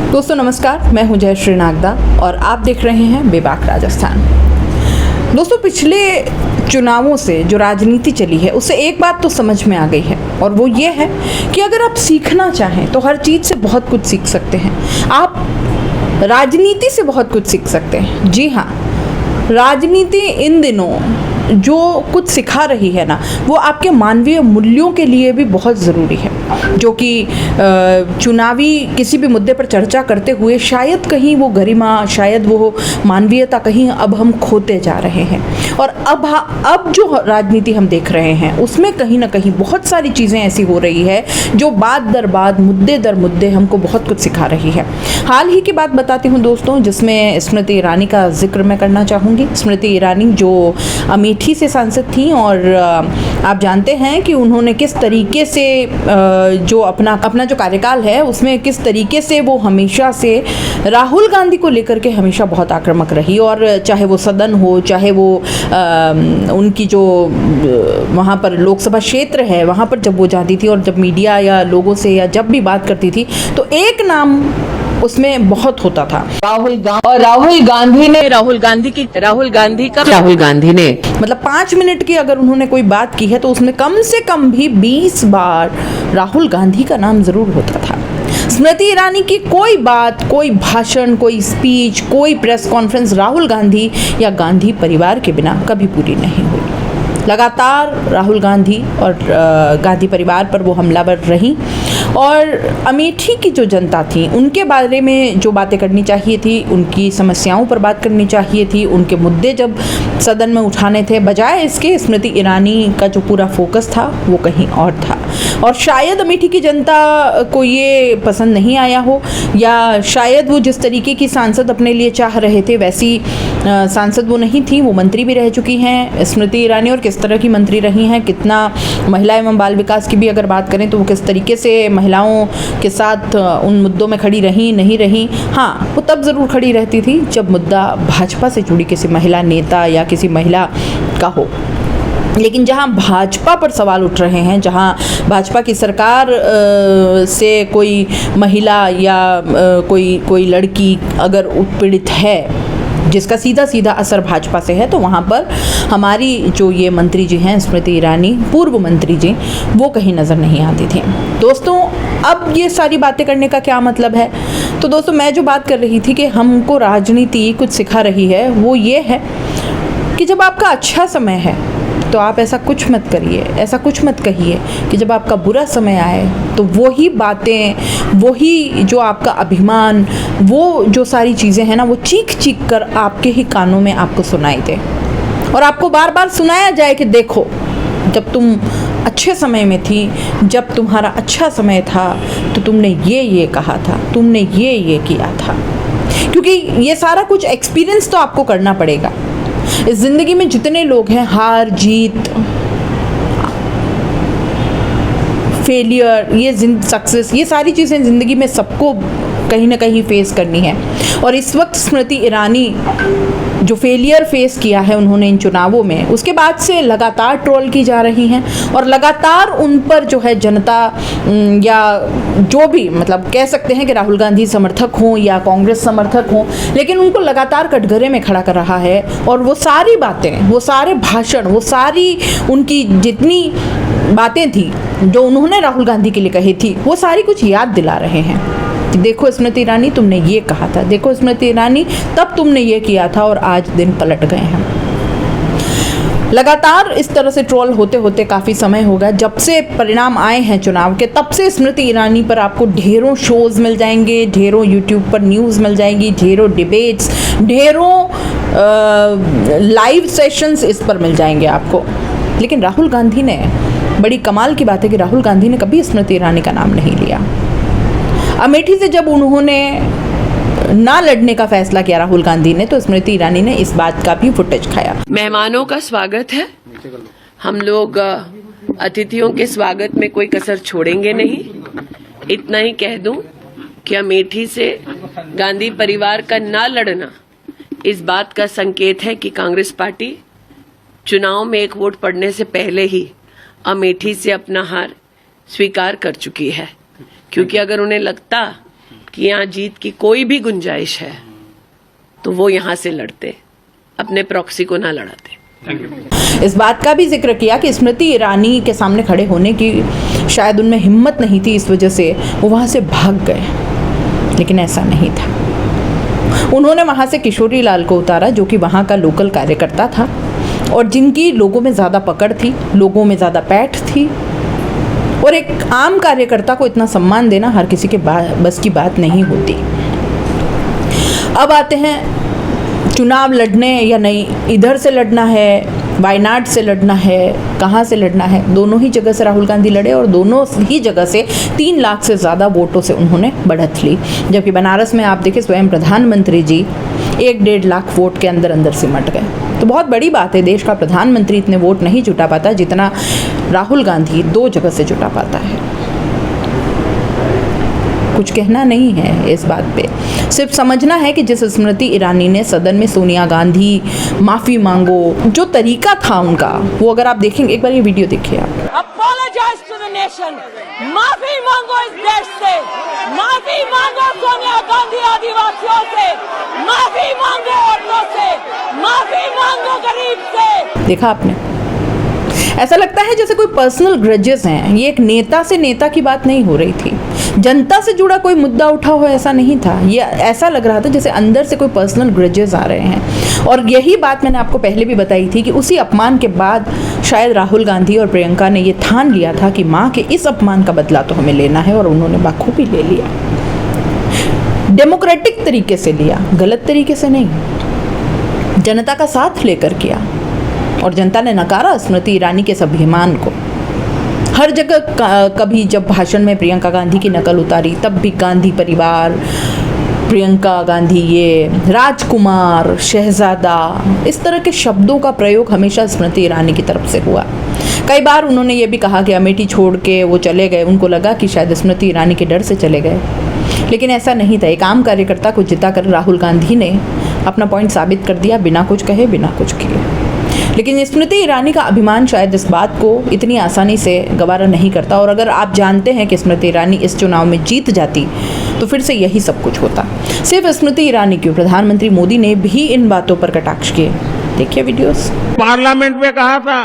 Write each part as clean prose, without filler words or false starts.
दोस्तों नमस्कार, मैं हूं जयश्री नागदा और आप देख रहे हैं बेबाक राजस्थान। दोस्तों पिछले चुनावों से जो राजनीति चली है उससे एक बात तो समझ में आ गई है और वो ये है कि अगर आप सीखना चाहें तो हर चीज़ से बहुत कुछ सीख सकते हैं। आप राजनीति से बहुत कुछ सीख सकते हैं। जी हाँ, राजनीति इन दिनों जो कुछ सिखा रही है ना, वो आपके मानवीय मूल्यों के लिए भी बहुत ज़रूरी है, जो कि चुनावी किसी भी मुद्दे पर चर्चा करते हुए शायद कहीं वो गरिमा, शायद वो मानवीयता कहीं अब हम खोते जा रहे हैं। और अब जो राजनीति हम देख रहे हैं उसमें कहीं ना कहीं बहुत सारी चीज़ें ऐसी हो रही है जो बात दर बात, मुद्दे दर मुद्दे हमको बहुत कुछ सिखा रही है। हाल ही की बात बताती हूँ दोस्तों, जिसमें स्मृति ईरानी का जिक्र मैं करना चाहूँगी। स्मृति ईरानी जो अमेठी से सांसद थी और आप जानते हैं कि उन्होंने किस तरीके से जो अपना जो कार्यकाल है उसमें किस तरीके से वो हमेशा से राहुल गांधी को लेकर के हमेशा बहुत आक्रामक रही। और चाहे वो सदन हो, चाहे वो उनकी जो वहाँ पर लोकसभा क्षेत्र है वहाँ पर जब वो जाती थी और जब मीडिया या लोगों से या जब भी बात करती थी तो एक नाम उसमें बहुत होता था, राहुल गांधी ने मतलब 5 मिनट की अगर उन्होंने कोई बात की है तो उसमें कम से कम भी 20 बार राहुल गांधी का नाम जरूर होता था। स्मृति ईरानी की कोई बात, कोई भाषण, कोई स्पीच, कोई प्रेस कॉन्फ्रेंस राहुल गांधी या गांधी परिवार के बिना कभी पूरी नहीं हुई। लगातार राहुल गांधी और गांधी परिवार पर वो हमलावर रही और अमेठी की जो जनता थी उनके बारे में जो बातें करनी चाहिए थी, उनकी समस्याओं पर बात करनी चाहिए थी, उनके मुद्दे जब सदन में उठाने थे, बजाय इसके स्मृति ईरानी का जो पूरा फोकस था वो कहीं और था। और शायद अमेठी की जनता को ये पसंद नहीं आया हो, या शायद वो जिस तरीके की सांसद अपने लिए चाह रहे थे वैसी सांसद वो नहीं थी। वो मंत्री भी रह चुकी हैं स्मृति ईरानी, और किस तरह की मंत्री रही हैं, कितना महिला एवं बाल विकास की भी अगर बात करें तो वो किस तरीके से महिलाओं के साथ उन मुद्दों में खड़ी रही, नहीं रही। हाँ, वो तब ज़रूर खड़ी रहती थी जब मुद्दा भाजपा से जुड़ी किसी महिला नेता या किसी महिला का हो। लेकिन जहाँ भाजपा पर सवाल उठ रहे हैं, जहाँ भाजपा की सरकार से कोई महिला या कोई लड़की अगर उत्पीड़ित है जिसका सीधा सीधा असर भाजपा से है, तो वहाँ पर हमारी जो ये मंत्री जी हैं स्मृति ईरानी, पूर्व मंत्री जी, वो कहीं नज़र नहीं आती थी। दोस्तों अब ये सारी बातें करने का क्या मतलब है? तो दोस्तों मैं जो बात कर रही थी कि हमको राजनीति कुछ सिखा रही है, वो ये है कि जब आपका अच्छा समय है तो आप ऐसा कुछ मत करिए, ऐसा कुछ मत कहिए कि जब आपका बुरा समय आए तो वही बातें, वही जो आपका अभिमान, वो जो सारी चीज़ें हैं ना, वो चीख चीख कर आपके ही कानों में आपको सुनाई दे और आपको बार बार सुनाया जाए कि देखो जब तुम अच्छे समय में थी, जब तुम्हारा अच्छा समय था तो तुमने ये कहा था, तुमने ये किया था। क्योंकि ये सारा कुछ एक्सपीरियंस तो आपको करना पड़ेगा। इस ज़िंदगी में जितने लोग हैं, हार जीत, फेलियर, ये सक्सेस, ये सारी चीज़ें ज़िंदगी में सबको कहीं ना कहीं फेस करनी है। और इस वक्त स्मृति ईरानी जो फेलियर फेस किया है उन्होंने इन चुनावों में, उसके बाद से लगातार ट्रोल की जा रही हैं और लगातार उन पर जो है जनता या जो भी, मतलब कह सकते हैं कि राहुल गांधी समर्थक हों या कांग्रेस समर्थक हों, लेकिन उनको लगातार कटघरे में खड़ा कर रहा है। और वो सारी बातें, वो सारे भाषण, वो सारी उनकी जितनी बातें थी जो उन्होंने राहुल गांधी के लिए कही थी, वो सारी कुछ याद दिला रहे हैं। देखो स्मृति ईरानी, तुमने ये कहा था, देखो स्मृति ईरानी, तब तुमने ये किया था और आज दिन पलट गए हैं। लगातार इस तरह से ट्रोल होते होते काफ़ी समय हो गया। जब से परिणाम आए हैं चुनाव के, तब से स्मृति ईरानी पर आपको ढेरों शोज़ मिल जाएंगे, ढेरों यूट्यूब पर न्यूज़ मिल जाएंगी, ढेरों डिबेट्स, ढेरों लाइव सेशंस इस पर मिल जाएंगे आपको। लेकिन राहुल गांधी ने, बड़ी कमाल की बात है कि राहुल गांधी ने कभी स्मृति ईरानी का नाम नहीं लिया। अमेठी से जब उन्होंने ना लड़ने का फैसला किया राहुल गांधी ने, तो स्मृति ईरानी ने इस बात का भी फुटेज खाया। मेहमानों का स्वागत है। हम लोग अतिथियों के स्वागत में कोई कसर छोड़ेंगे नहीं। इतना ही कह दूं कि अमेठी से गांधी परिवार का ना लड़ना इस बात का संकेत है कि कांग्रेस पार्टी चुनाव में एक वोट पड़ने से पहले ही अमेठी से अपना हार स्वीकार कर चुकी है। क्योंकि अगर उन्हें लगता कि यहाँ जीत की कोई भी गुंजाइश है तो वो यहाँ से लड़ते, अपने प्रॉक्सी को ना लड़ाते। इस बात का भी जिक्र किया कि स्मृति ईरानी के सामने खड़े होने की शायद उनमें हिम्मत नहीं थी, इस वजह से वो वहाँ से भाग गए, लेकिन ऐसा नहीं था। उन्होंने वहाँ से किशोरी लाल को उतारा, जो कि वहाँ का लोकल कार्यकर्ता था और जिनकी लोगों में ज़्यादा पकड़ थी, लोगों में ज़्यादा पैठ थी, और एक आम कार्यकर्ता को इतना सम्मान देना हर किसी के बस की बात नहीं होती। अब आते हैं चुनाव लड़ने या नहीं, इधर से लड़ना है, वायनाड से लड़ना है, कहाँ से लड़ना है। दोनों ही जगह से राहुल गांधी लड़े और दोनों ही जगह से 3 लाख से ज़्यादा वोटों से उन्होंने बढ़त ली, जबकि बनारस में आप देखिए स्वयं प्रधानमंत्री जी 1-1.5 लाख वोट के अंदर अंदर सिमट गए। तो बहुत बड़ी बात है, देश का प्रधानमंत्री इतने वोट नहीं जुटा पाता जितना राहुल गांधी 2 जगह से जुटा पाता है। कुछ कहना नहीं है इस बात पे, सिर्फ समझना है कि जिस स्मृति ईरानी ने सदन में सोनिया गांधी माफ़ी मांगो, जो तरीका था उनका, वो अगर आप देखेंगे, एक बार ये वीडियो देखिए आप। Apologize to the nation, माफी मांगो इस देश से, माफी मांगो सोनिया गांधी आदिवासियों से, माफी मांगो औरतों से, माफी मांगो गरीब से। देखा आपने, ऐसा लगता है जैसे कोई पर्सनल ग्रजेस हैं। ये एक नेता से नेता की बात नहीं हो रही थी, जनता से जुड़ा कोई मुद्दा उठा हो ऐसा नहीं था। ये ऐसा लग रहा था जैसे अंदर से कोई पर्सनल ग्रजेस आ रहे हैं। और यही बात मैंने आपको पहले भी बताई थी कि उसी अपमान के बाद शायद राहुल गांधी और प्रियंका ने ये ठान लिया था कि माँ के इस अपमान का बदला तो हमें लेना है, और उन्होंने बखूबी ले लिया, डेमोक्रेटिक तरीके से लिया, गलत तरीके से नहीं, जनता का साथ लेकर किया। और जनता ने नकारा स्मृति ईरानी के इस अभिमान को। हर जगह कभी जब भाषण में प्रियंका गांधी की नकल उतारी, तब भी गांधी परिवार, प्रियंका गांधी, ये राजकुमार, शहजादा, इस तरह के शब्दों का प्रयोग हमेशा स्मृति ईरानी की तरफ से हुआ। कई बार उन्होंने ये भी कहा कि अमेठी छोड़ के वो चले गए, उनको लगा कि शायद स्मृति ईरानी के डर से चले गए, लेकिन ऐसा नहीं था। एक आम कार्यकर्ता को जिता कर राहुल गांधी ने अपना पॉइंट साबित कर दिया, बिना कुछ कहे, बिना कुछ किए। लेकिन स्मृति ईरानी का अभिमान शायद इस बात को इतनी आसानी से गवारा नहीं करता। और अगर आप जानते हैं कि स्मृति ईरानी इस चुनाव में जीत जाती तो फिर से यही सब कुछ होता। सिर्फ स्मृति ईरानी क्यों, प्रधानमंत्री मोदी ने भी इन बातों पर कटाक्ष किए। देखिए वीडियोस। पार्लियामेंट में कहा था,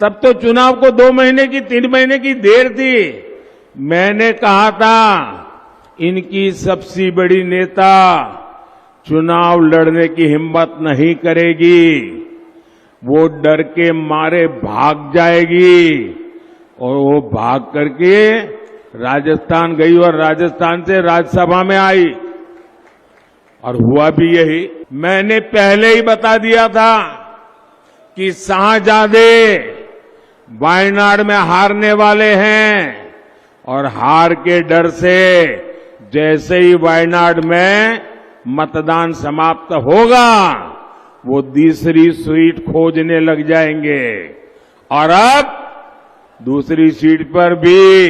तब तो चुनाव को 2 महीने की 3 महीने की देर थी। मैंने कहा था इनकी सबसे बड़ी नेता चुनाव लड़ने की हिम्मत नहीं करेगी, वो डर के मारे भाग जाएगी। और वो भाग करके राजस्थान गई और राजस्थान से राज्यसभा में आई, और हुआ भी यही। मैंने पहले ही बता दिया था कि शाहजादे वायनाड में हारने वाले हैं, और हार के डर से जैसे ही वायनाड में मतदान समाप्त होगा वो दूसरी सीट खोजने लग जाएंगे। और अब दूसरी सीट पर भी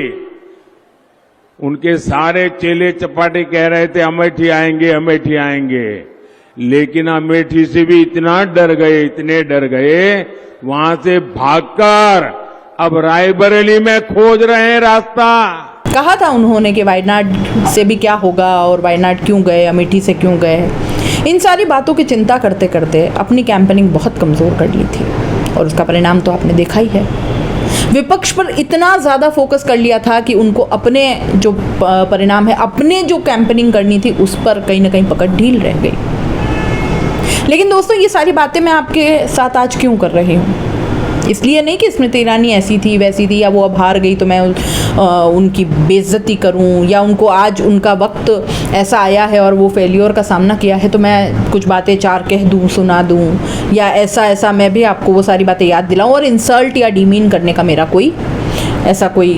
उनके सारे चेले चपाटे कह रहे थे अमेठी आएंगे, अमेठी आएंगे, लेकिन अमेठी से भी इतना डर गए, इतने डर गए, वहां से भागकर अब रायबरेली में खोज रहे हैं रास्ता। कहा था उन्होंने कि वायनाड से भी क्या होगा, और वायनाड क्यों गए, अमेठी से क्यों गए। इन सारी बातों की चिंता करते करते अपनी कैंपेनिंग बहुत कमज़ोर कर ली थी, और उसका परिणाम तो आपने देखा ही है। विपक्ष पर इतना ज़्यादा फोकस कर लिया था कि उनको अपने जो परिणाम है, अपने जो कैंपेनिंग करनी थी, उस पर कहीं ना कहीं पकड़ ढील रह गई। लेकिन दोस्तों, ये सारी बातें मैं आपके साथ आज क्यों कर रही हूँ? इसलिए नहीं कि स्मृति ईरानी ऐसी थी वैसी थी, या वो अब हार गई तो मैं उनकी बेइज्जती करूं, या उनको आज उनका वक्त ऐसा आया है और वो फेलियर का सामना किया है तो मैं कुछ बातें 4 कह दूं, सुना दूं, या ऐसा मैं भी आपको वो सारी बातें याद दिलाऊं। और इंसल्ट या डीमीन करने का मेरा कोई ऐसा कोई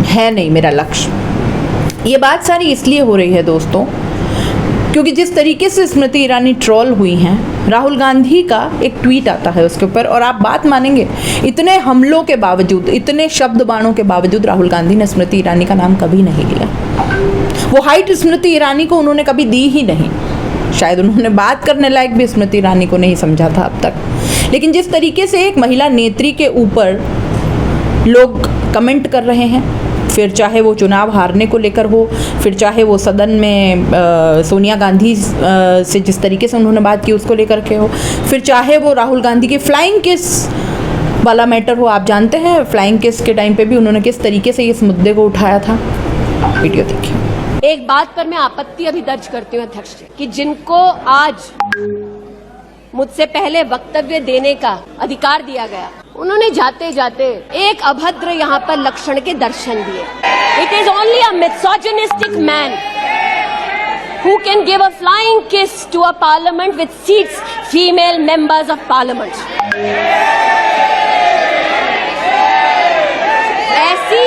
है नहीं मेरा लक्ष्य। ये बात सारी इसलिए हो रही है दोस्तों, क्योंकि जिस तरीके से स्मृति ईरानी ट्रोल हुई हैं, राहुल गांधी का एक ट्वीट आता है उसके ऊपर, और आप बात मानेंगे, इतने हमलों के बावजूद, इतने शब्द बाणों के बावजूद राहुल गांधी ने स्मृति ईरानी का नाम कभी नहीं लिया। वो हाइट स्मृति ईरानी को उन्होंने कभी दी ही नहीं। शायद उन्होंने बात करने लायक भी स्मृति ईरानी को नहीं समझा था अब तक। लेकिन जिस तरीके से एक महिला नेत्री के ऊपर लोग कमेंट कर रहे हैं, फिर चाहे वो चुनाव हारने को लेकर हो, फिर चाहे वो सदन में सोनिया गांधी से जिस तरीके से उन्होंने बात की उसको लेकर के हो, फिर चाहे वो राहुल गांधी के फ्लाइंग किस वाला मैटर हो। आप जानते हैं फ्लाइंग किस के टाइम पे भी उन्होंने किस तरीके से इस मुद्दे को उठाया था। वीडियो देखिए। एक बात पर मैं आपत्ति अभी दर्ज करती हूँ अध्यक्ष जी, कि जिनको आज मुझसे पहले वक्तव्य देने का अधिकार दिया गया, उन्होंने जाते जाते एक अभद्र यहाँ पर लक्षण के दर्शन दिए। It is only a misogynistic man who can give a flying kiss to a parliament with seats female members of parliament. ऐसी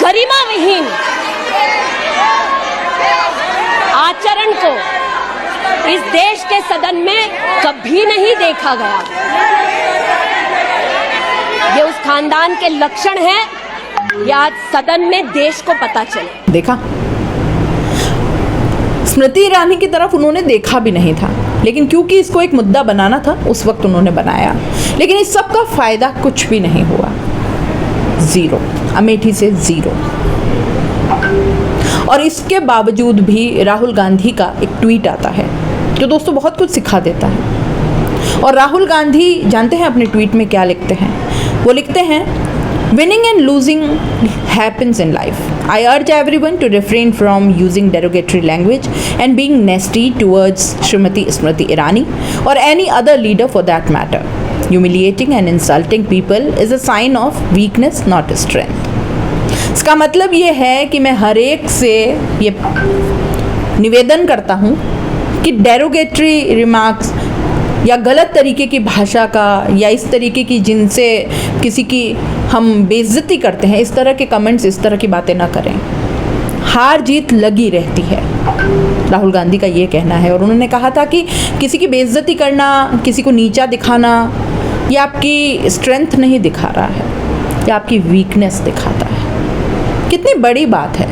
गरिमा विहीन आचरण को इस देश के सदन में कभी नहीं देखा गया। ये उस खानदान के लक्षण हैं, ये आज सदन में देश को पता चले। देखा, स्मृति ईरानी की तरफ उन्होंने देखा भी नहीं था, लेकिन क्योंकि इसको एक मुद्दा बनाना था उस वक्त उन्होंने बनाया, लेकिन इस सब का फायदा कुछ भी नहीं हुआ। जीरो, अमेठी से जीरो। और इसके बावजूद भी राहुल गांधी का एक ट्वीट आता है जो दोस्तों बहुत कुछ सिखा देता है। और राहुल गांधी जानते हैं अपने ट्वीट में क्या लिखते हैं? वो लिखते हैं, winning and losing happens in life. I urge everyone to refrain from using derogatory language and being nasty towards Srimati Smriti Irani or any other leader for that matter. Humiliating and insulting people is a sign of weakness, not strength. इसका मतलब ये है कि मैं हर एक से ये निवेदन करता हूँ कि डेरोगेटरी रिमार्क्स या गलत तरीके की भाषा का या इस तरीके की जिनसे किसी की हम बेइज्जती करते हैं, इस तरह के कमेंट्स, इस तरह की बातें ना करें। हार जीत लगी रहती है, राहुल गांधी का ये कहना है। और उन्होंने कहा था कि किसी की बेइज्जती करना, किसी को नीचा दिखाना, ये आपकी स्ट्रेंथ नहीं दिखा रहा है, ये आपकी वीकनेस दिखाता है। कितनी बड़ी बात है।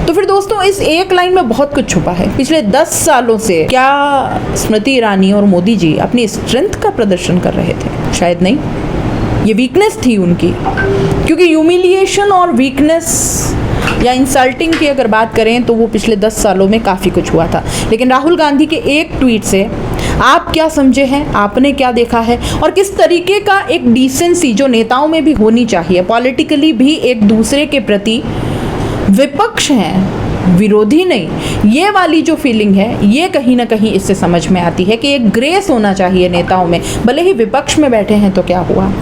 तो फिर दोस्तों इस एक लाइन में बहुत कुछ छुपा है। पिछले 10 सालों से क्या स्मृति ईरानी और मोदी जी अपनी स्ट्रेंथ का प्रदर्शन कर रहे थे? शायद नहीं, ये वीकनेस थी उनकी। क्योंकि ह्यूमिलिएशन और वीकनेस या इंसल्टिंग की अगर बात करें तो वो पिछले 10 सालों में काफ़ी कुछ हुआ था। लेकिन राहुल गांधी के एक ट्वीट से आप क्या समझे हैं, आपने क्या देखा है, और किस तरीके का एक डिसेंसी जो नेताओं में भी होनी चाहिए, पॉलिटिकली भी एक दूसरे के प्रति विपक्ष हैं, विरोधी नहीं, ये वाली जो फीलिंग है, ये कहीं ना कहीं इससे समझ में आती है कि एक ग्रेस होना चाहिए नेताओं में। भले ही विपक्ष में बैठे हैं तो क्या हुआ,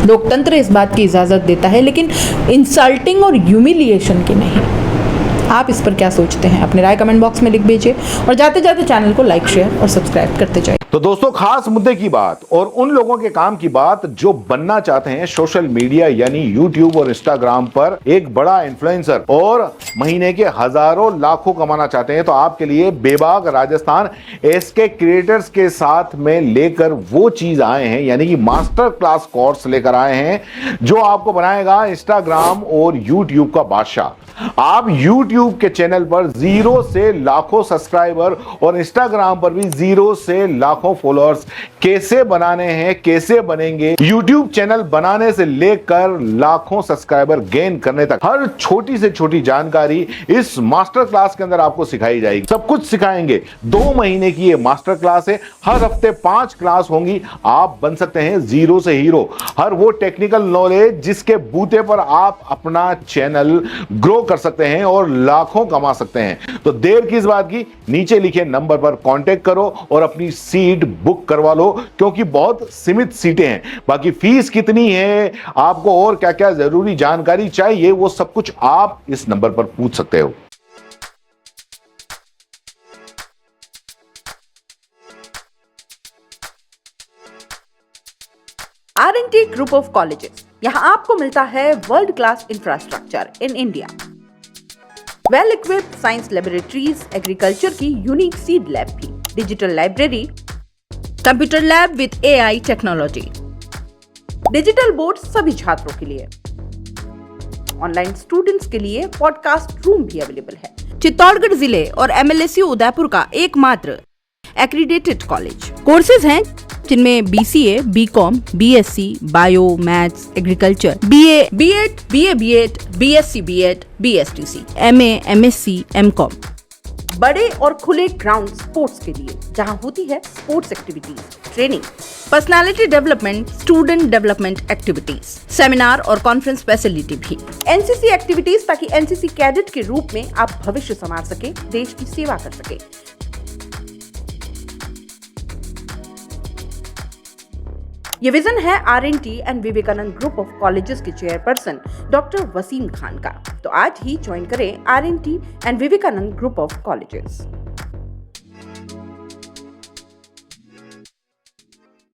लोकतंत्र इस बात की इजाज़त देता है, लेकिन इंसल्टिंग और ह्यूमिलिएशन की नहीं। आप इस पर क्या सोचते हैं? अपनी राय कमेंट बॉक्स में लिख भेजिए और जाते जाते चैनल को लाइक, शेयर और सब्सक्राइब करते जाइए। तो दोस्तों, खास मुद्दे की बात और उन लोगों के काम की बात जो बनना चाहते हैं सोशल मीडिया यानी यूट्यूब और इंस्टाग्राम पर एक बड़ा इन्फ्लुएंसर और महीने के हजारों लाखों कमाना चाहते हैं, तो आपके लिए बेबाक राजस्थान एसके क्रिएटर्स के साथ में लेकर वो चीज आए हैं, यानी कि मास्टर क्लास कोर्स लेकर आए हैं जो आपको बनाएगा इंस्टाग्राम और यूट्यूब का बादशाह। आप YouTube के चैनल पर 0 से लाखों सब्सक्राइबर और इंस्टाग्राम पर भी 0 से लाखों फॉलोअर्स कैसे बनाने हैं, कैसे बनेंगे, YouTube चैनल बनाने से लेकर लाखों सब्सक्राइबर गेन करने तक हर छोटी से छोटी जानकारी इस मास्टर क्लास के अंदर आपको सिखाई जाएगी। सब कुछ सिखाएंगे। 2 महीने की ये मास्टर क्लास है, हर हफ्ते 5 क्लास होंगी। आप बन सकते हैं 0 से हीरो। हर वो टेक्निकल नॉलेज जिसके बूते पर आप अपना चैनल ग्रो कर सकते हैं और लाखों कमा सकते हैं। तो देर किस बात की, नीचे लिखे नंबर पर कांटेक्ट करो और अपनी सीट बुक करवा लो, क्योंकि बहुत सीमित सीटें हैं। बाकी फीस कितनी है, आपको और क्या क्या जरूरी जानकारी चाहिए, वो सब कुछ आप इस नंबर पर पूछ सकते हो। R&T ग्रुप ऑफ कॉलेजेस, यहाँ आपको मिलता है world class infrastructure in India, well equipped science laboratories, agriculture की यूनिक सीड लैब भी, digital library, computer lab with AI technology, digital board सभी छात्रों के लिए, ऑनलाइन स्टूडेंट्स के लिए पॉडकास्ट रूम भी अवेलेबल है। चित्तौड़गढ़ जिले और MLSU उदयपुर का एकमात्र एक्रीडेटेड कॉलेज। कोर्सेज हैं जिनमें BCA, BCom, BSc, bio, maths, agriculture, BA, B.Ed, BA, BSc, B.Ed, BSTC, MA, MSc, MCom। बड़े और खुले ग्राउंड स्पोर्ट्स के लिए जहां होती है sports activities, training, personality development, student development activities, seminar और कॉन्फ्रेंस फैसिलिटी भी, एनसीसी एक्टिविटीज, ताकि एनसीसी कैडेट के रूप में आप भविष्य संवार सके, देश की सेवा कर सके। ये विजन है RNT and Vivekananda group of colleges के चेयरपर्सन डॉक्टर वसीम खान का। तो आज ही ज्वाइन करें RNT and Vivekananda group of colleges.